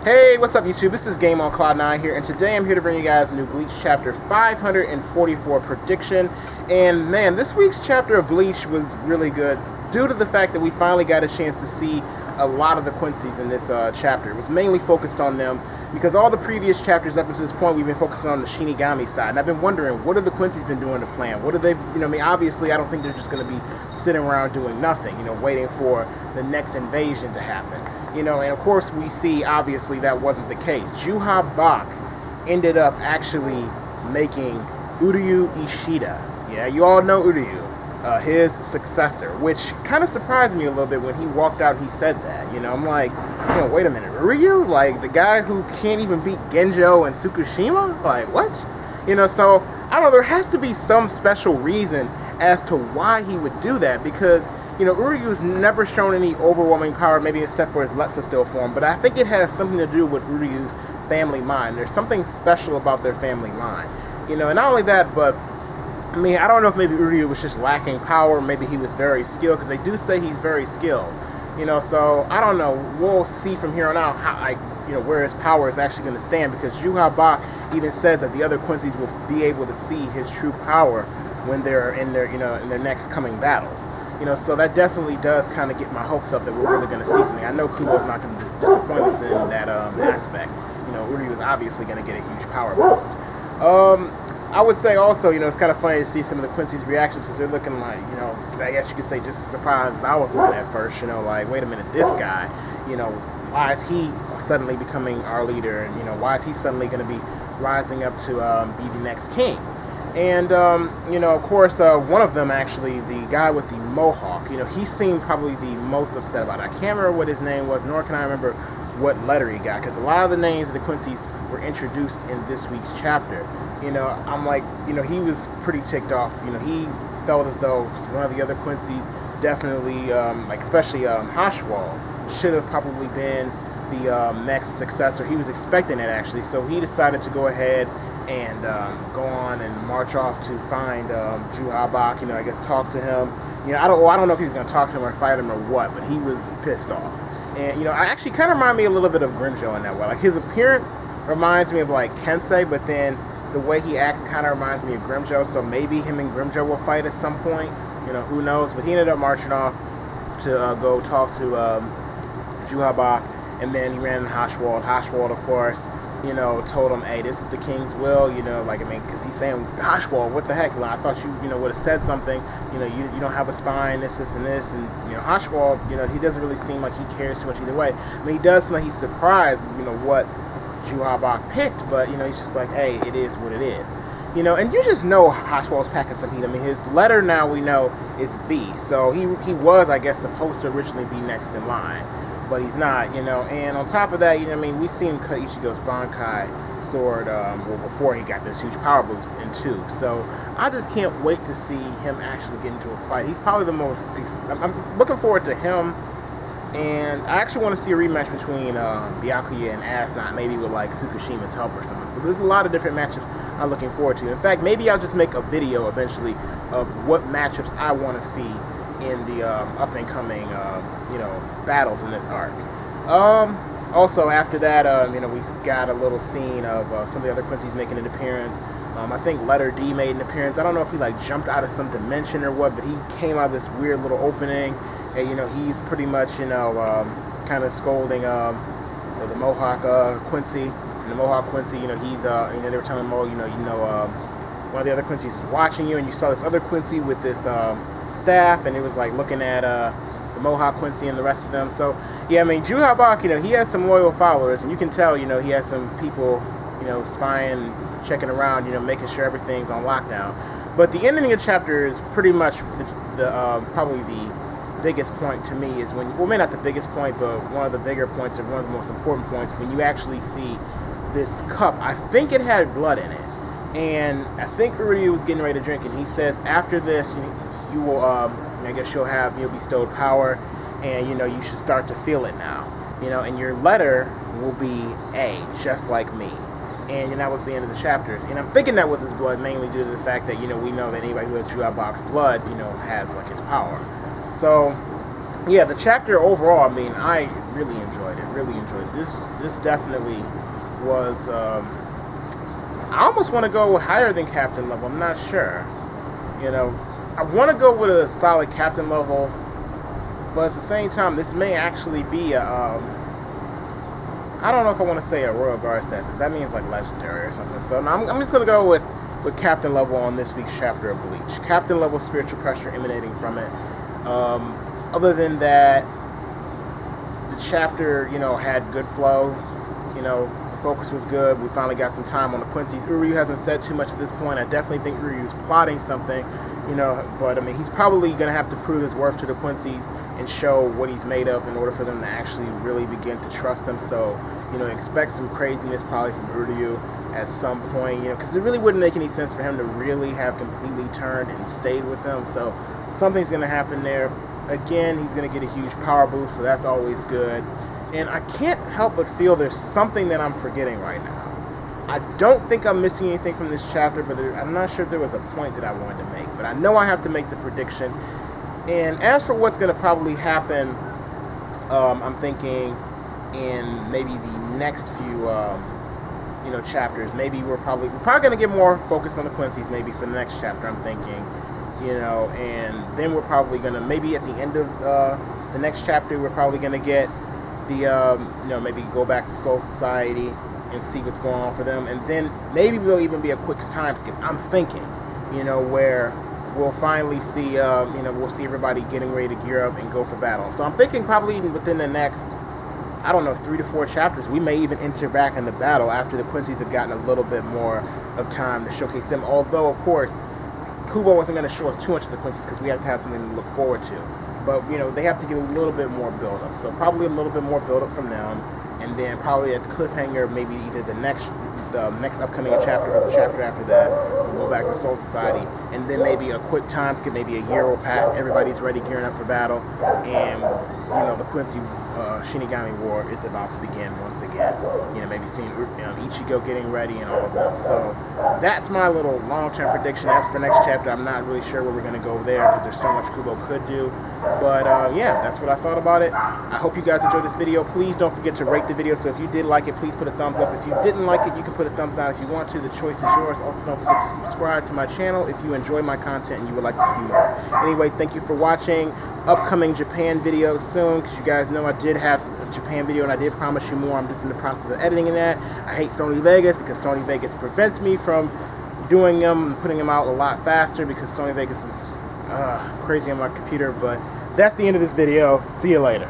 Hey, what's up YouTube? This is Game on Cloud 9 here, and today I'm here to bring you guys a new Bleach chapter 544 prediction. And man, this week's chapter of Bleach was really good due to the fact that we finally got a chance to see a lot of the Quincy's in this chapter. It was mainly focused on them because all the previous chapters up until this point we've been focusing on the Shinigami side, and I've been wondering, what have the Quincy's been doing to plan? What are they, I mean, obviously I don't think they're just going to be sitting around doing nothing, waiting for the next invasion to happen. And of course we see, obviously, that wasn't the case. Juha Bach ended up actually making Uryu Ishida. Yeah, you all know Uryu, his successor, which kind of surprised me a little bit when he walked out and he said that. I'm like, wait a minute, Uryu? Like, the guy who can't even beat Genjo and Tsukushima? Like, what? So, I don't know, there has to be some special reason as to why he would do that, because Uryu's never shown any overwhelming power, maybe except for his Letsa Still form, but I think it has something to do with Uryu's family line. There's something special about their family line. And not only that, but, I mean, I don't know if maybe Uryu was just lacking power, maybe he was very skilled, because they do say he's very skilled. So, I don't know, we'll see from here on out how, where his power is actually going to stand, because Juha Bach even says that the other Quincy's will be able to see his true power when they're in their, in their next coming battles. So that definitely does kind of get my hopes up that we're really going to see something. I know Kubo's not going to disappoint us in that aspect. Uryu is obviously going to get a huge power boost. I would say also, it's kind of funny to see some of the Quincy's reactions, because they're looking like, I guess you could say just as surprised as I was looking at first. Like, wait a minute, this guy, why is he suddenly becoming our leader? And, why is he suddenly going to be rising up to be the next king? And, of course, one of them, actually, the guy with the mohawk, he seemed probably the most upset about it. I can't remember what his name was, nor can I remember what letter he got, because a lot of the names of the Quincy's were introduced in this week's chapter. I'm like, he was pretty ticked off. He felt as though one of the other Quincy's definitely, especially Hashwal, should have probably been the next successor. He was expecting it, actually, so he decided to go ahead and go on and march off to find Juha Bach, I guess talk to him. I don't know if he was going to talk to him or fight him or what, but he was pissed off. And, I actually kind of remind me a little bit of Grimjo in that way. Like, his appearance reminds me of, like, Kensei, but then the way he acts kind of reminds me of Grimjo, so maybe him and Grimjo will fight at some point. Who knows? But he ended up marching off to go talk to Juha Bach, and then he ran into Hashwald. Hashwald, of course, told him, hey, this is the king's will, because he's saying, Hashwald, what the heck? I thought you, would have said something, you don't have a spine, this, and this, and, Hashwald, he doesn't really seem like he cares too much either way. I mean, he does seem like he's surprised, what Juha Bach picked, but, he's just like, hey, it is what it is. And you just know Hashwald's packing some heat. I mean, his letter now, we know, is B, so he was, I guess, supposed to originally be next in line. But he's not, and on top of that, we've seen him cut Ichigo's Bankai sword before he got this huge power boost in 2. So I just can't wait to see him actually get into a fight. He's probably the most, I'm looking forward to him, and I actually want to see a rematch between Byakuya and Asnot, maybe with like Tsukushima's help or something. So there's a lot of different matchups I'm looking forward to. In fact, maybe I'll just make a video eventually of what matchups I want to see in the up-and-coming, battles in this arc. Also, after that, we got a little scene of some of the other Quincy's making an appearance. I think Letter D made an appearance. I don't know if he, jumped out of some dimension or what, but he came out of this weird little opening, and, he's pretty much, kind of scolding the Mohawk Quincy. And the Mohawk Quincy, he's, they were telling him, oh, one of the other Quincy's is watching you, and you saw this other Quincy with this staff, and it was looking at the Mohawk Quincy and the rest of them. So yeah, I mean, Juha Bach, he has some loyal followers, and you can tell, he has some people, spying, checking around, making sure everything's on lockdown. But the ending of the chapter is pretty much the probably the biggest point to me is when, well, maybe not the biggest point, but one of the bigger points, or one of the most important points, when you actually see this cup. I think it had blood in it, and I think Uryu was getting ready to drink, and he says, after this, you will, I guess you'll bestowed power, and, you should start to feel it now, and your letter will be A, just like me. And that was the end of the chapter. And I'm thinking that was his blood, mainly due to the fact that, we know that anybody who has Juha Bach's blood, has, his power. So, yeah, the chapter overall, I mean, really enjoyed it. Really enjoyed it. This definitely was. I almost want to go higher than captain level. I'm not sure. You know, I want to go with a solid captain level, but at the same time, this may actually be a. I don't know if I want to say a Royal Guard stats, because that means like legendary or something. So no, I'm just gonna go with captain level on this week's chapter of Bleach. Captain level spiritual pressure emanating from it. Other than that, the chapter, you know, had good flow. You know, the focus was good. We finally got some time on the Quincy's. Uryu hasn't said too much at this point. I definitely think Uryu's plotting something, you know, but I mean, he's probably going to have to prove his worth to the Quincy's and show what he's made of in order for them to actually really begin to trust him. So, you know, expect some craziness probably from Uryu at some point, you know, because it really wouldn't make any sense for him to really have completely turned and stayed with them. So something's going to happen there. Again, he's going to get a huge power boost, so that's always good. And I can't help but feel there's something that I'm forgetting right now. I don't think I'm missing anything from this chapter, but I'm not sure if there was a point that I wanted to make. But I know I have to make the prediction. And as for what's going to probably happen, I'm thinking in maybe the next few, you know, chapters. Maybe we're probably going to get more focus on the Quincy's. Maybe for the next chapter, I'm thinking, you know, and then we're probably going to maybe at the end of the next chapter, we're probably going to get the, you know, maybe go back to Soul Society and see what's going on for them, and then maybe there'll even be a quick time skip. I'm thinking, you know, where we'll finally see, you know, we'll see everybody getting ready to gear up and go for battle. So I'm thinking probably even within the next, I don't know, 3 to 4 chapters, we may even enter back in the battle after the Quincy's have gotten a little bit more of time to showcase them. Although, of course, Kubo wasn't going to show us too much of the Quincy's because we have to have something to look forward to. But, you know, they have to get a little bit more build-up. So probably a little bit more build-up from them. And then probably at the cliffhanger, maybe either the next upcoming chapter or the chapter after that, we'll go back to Soul Society. And then maybe a quick time skip, maybe a year will pass, everybody's ready, gearing up for battle. And, you know, the Quincy Shinigami War is about to begin once again. You know, maybe seeing Ichigo getting ready and all of them. So that's my little long-term prediction. As for next chapter, I'm not really sure where we're going to go there because there's so much Kubo could do. But yeah, that's what I thought about it. I hope you guys enjoyed this video. Please don't forget to rate the video. So if you did like it, please put a thumbs up. If you didn't like it, you can put a thumbs down if you want to. The choice is yours. Also, don't forget to subscribe to my channel if you enjoy my content and you would like to see more. Anyway, thank you for watching. Upcoming Japan video soon, because you guys know I did have a Japan video and I did promise you more. I'm just in the process of editing that. I hate Sony Vegas because Sony Vegas prevents me from doing them and putting them out a lot faster because Sony Vegas is crazy on my computer. But that's the end of this video. See you later.